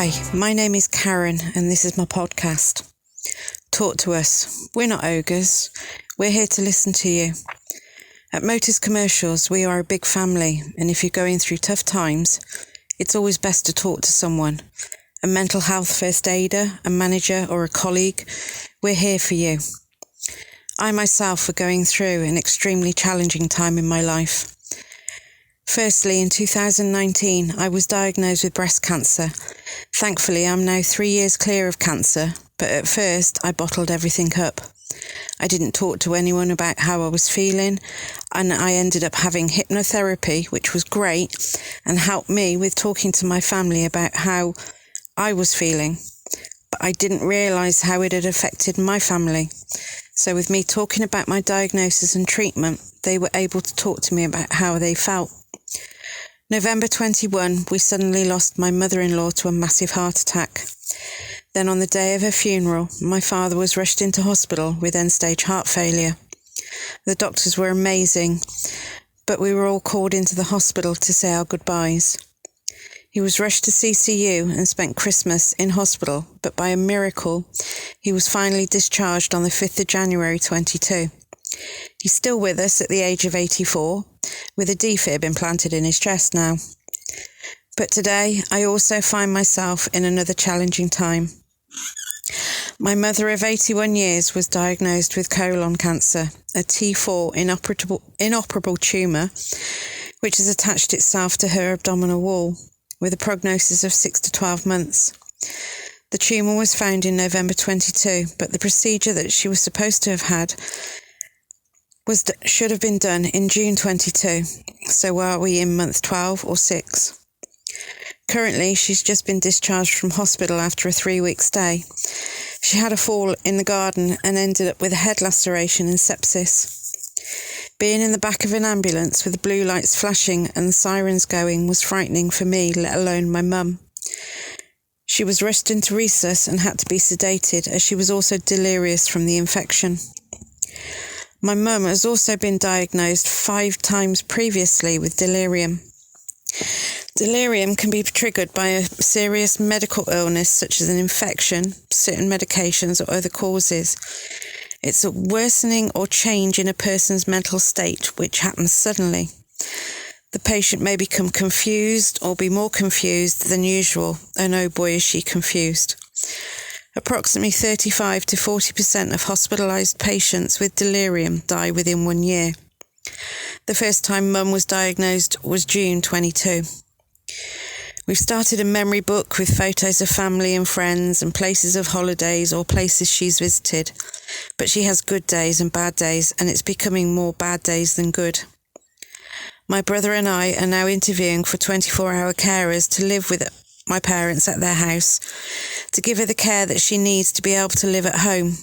Hi, my name is Karen and this is my podcast. Talk to us. We're not ogres. We're here to listen to you. At Motus Commercials, we are a big family, and if you're going through tough times, it's always best to talk to someone. A mental health first aider, a manager or a colleague. We're here for you. I myself were going through an extremely challenging time in my life. Firstly, in 2019, I was diagnosed with breast cancer. Thankfully, I'm now 3 years clear of cancer, but at first I bottled everything up. I didn't talk to anyone about how I was feeling, and I ended up having hypnotherapy, which was great and helped me with talking to my family about how I was feeling. But I didn't realise how it had affected my family. So with me talking about my diagnosis and treatment, they were able to talk to me about how they felt. November 21, we suddenly lost my mother-in-law to a massive heart attack. Then on the day of her funeral, my father was rushed into hospital with end-stage heart failure. The doctors were amazing, but we were all called into the hospital to say our goodbyes. He was rushed to CCU and spent Christmas in hospital, but by a miracle, he was finally discharged on the 5th of January 22. He's still with us at the age of 84, with a defib implanted in his chest now. But today, I also find myself in another challenging time. My mother of 81 years was diagnosed with colon cancer, a T4 inoperable tumour, which has attached itself to her abdominal wall, with a prognosis of 6 to 12 months. The tumour was found in November 22, but the procedure that she was supposed to have had should have been done in June 22. So are we in month 12 or 6? Currently, she's just been discharged from hospital after a 3-week stay. She had a fall in the garden and ended up with a head laceration and sepsis. Being in the back of an ambulance with the blue lights flashing and the sirens going was frightening for me, let alone my mum. She was rushed into resus and had to be sedated as she was also delirious from the infection. My mum has also been diagnosed 5 times previously with delirium. Delirium can be triggered by a serious medical illness such as an infection, certain medications or other causes. It's a worsening or change in a person's mental state which happens suddenly. The patient may become confused or be more confused than usual, and oh boy is she confused. Approximately 35 to 40% of hospitalised patients with delirium die within 1 year. The first time Mum was diagnosed was June 22. We've started a memory book with photos of family and friends and places of holidays or places she's visited. But she has good days and bad days, and it's becoming more bad days than good. My brother and I are now interviewing for 24-hour carers to live with my parents at their house, to give her the care that she needs to be able to live at home.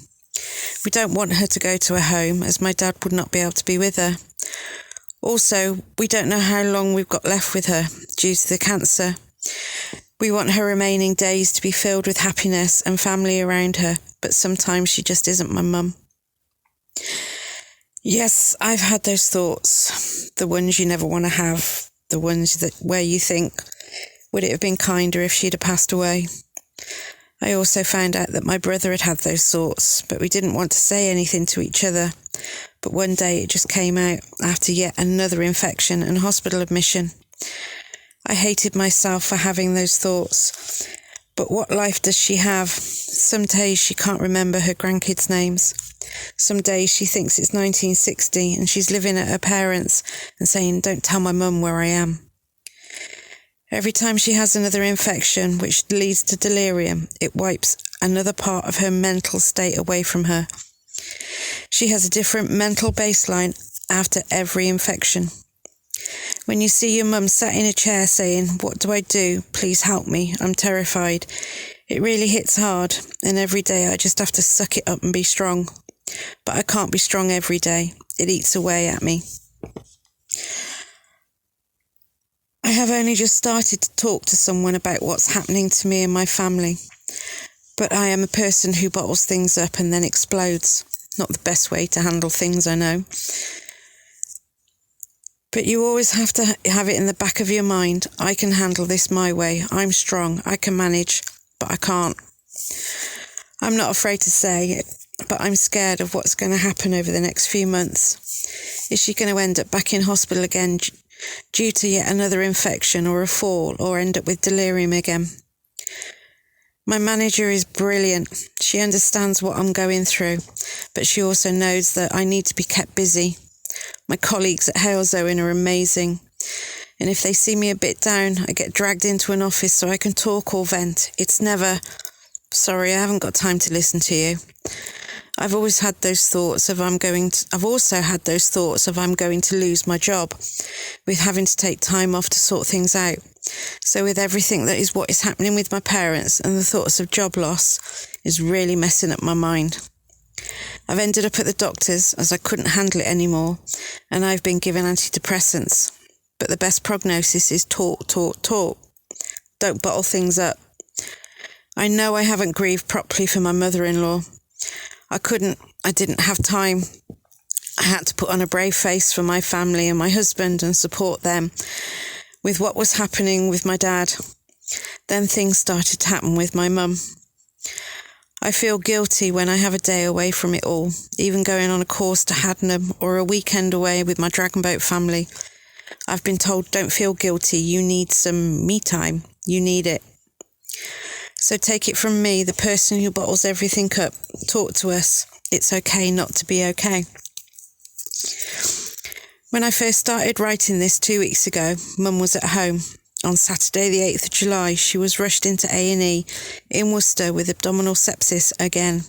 We don't want her to go to a home, as my dad would not be able to be with her. Also, we don't know how long we've got left with her due to the cancer. We want her remaining days to be filled with happiness and family around her, but sometimes she just isn't my mum. Yes, I've had those thoughts, the ones you never want to have, the ones where you think, would it have been kinder if she'd have passed away? I also found out that my brother had had those thoughts, but we didn't want to say anything to each other. But one day it just came out after yet another infection and hospital admission. I hated myself for having those thoughts. But what life does she have? Some days she can't remember her grandkids' names. Some days she thinks it's 1960 and she's living at her parents' and saying, "Don't tell my mum where I am." Every time she has another infection, which leads to delirium, it wipes another part of her mental state away from her. She has a different mental baseline after every infection. When you see your mum sat in a chair saying, "What do I do? Please help me. I'm terrified." It really hits hard, and every day I just have to suck it up and be strong. But I can't be strong every day. It eats away at me. I have only just started to talk to someone about what's happening to me and my family. But I am a person who bottles things up and then explodes. Not the best way to handle things, I know. But you always have to have it in the back of your mind. I can handle this my way. I'm strong. I can manage, but I can't. I'm not afraid to say it, but I'm scared of what's going to happen over the next few months. Is she going to end up back in hospital again due to yet another infection or a fall, or end up with delirium again? My manager is brilliant. She understands what I'm going through, but she also knows that I need to be kept busy. My colleagues at Hales Owen are amazing, and if they see me a bit down, I get dragged into an office so I can talk or vent. It's never, sorry, I haven't got time to listen to you. I've also had those thoughts of I'm going to lose my job, with having to take time off to sort things out. So with everything that is what is happening with my parents, and the thoughts of job loss is really messing up my mind. I've ended up at the doctor's as I couldn't handle it anymore, and I've been given antidepressants. But the best prognosis is talk. Don't bottle things up. I know I haven't grieved properly for my mother-in-law. I didn't have time. I had to put on a brave face for my family and my husband and support them with what was happening with my dad. Then things started to happen with my mum. I feel guilty when I have a day away from it all, even going on a course to Hadnam or a weekend away with my dragon boat family. I've been told, don't feel guilty, you need some me time, you need it. So take it from me, the person who bottles everything up, talk to us. It's okay not to be okay. When I first started writing this 2 weeks ago, Mum was at home. On Saturday the 8th of July, she was rushed into A&E in Worcester with abdominal sepsis again.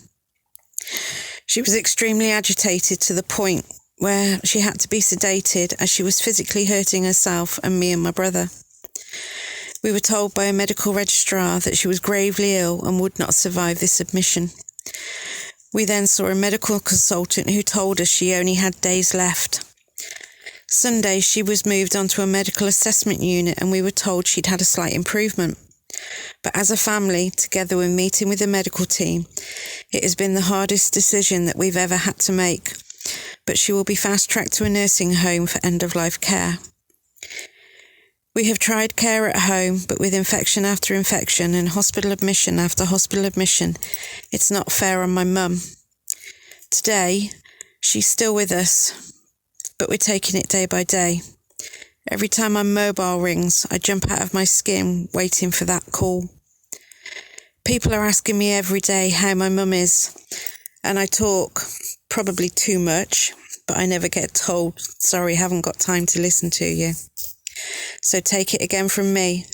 She was extremely agitated to the point where she had to be sedated as she was physically hurting herself and me and my brother. We were told by a medical registrar that she was gravely ill and would not survive this admission. We then saw a medical consultant who told us she only had days left. Sunday, she was moved onto a medical assessment unit and we were told she'd had a slight improvement. But as a family, together with meeting with the medical team, it has been the hardest decision that we've ever had to make. But she will be fast-tracked to a nursing home for end-of-life care. We have tried care at home, but with infection after infection and hospital admission after hospital admission, it's not fair on my mum. Today, she's still with us, but we're taking it day by day. Every time my mobile rings, I jump out of my skin waiting for that call. People are asking me every day how my mum is, and I talk, probably too much, but I never get told, sorry, haven't got time to listen to you. So take it again from me,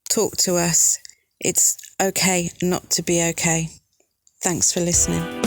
talk to us. It's okay not to be okay. Thanks for listening.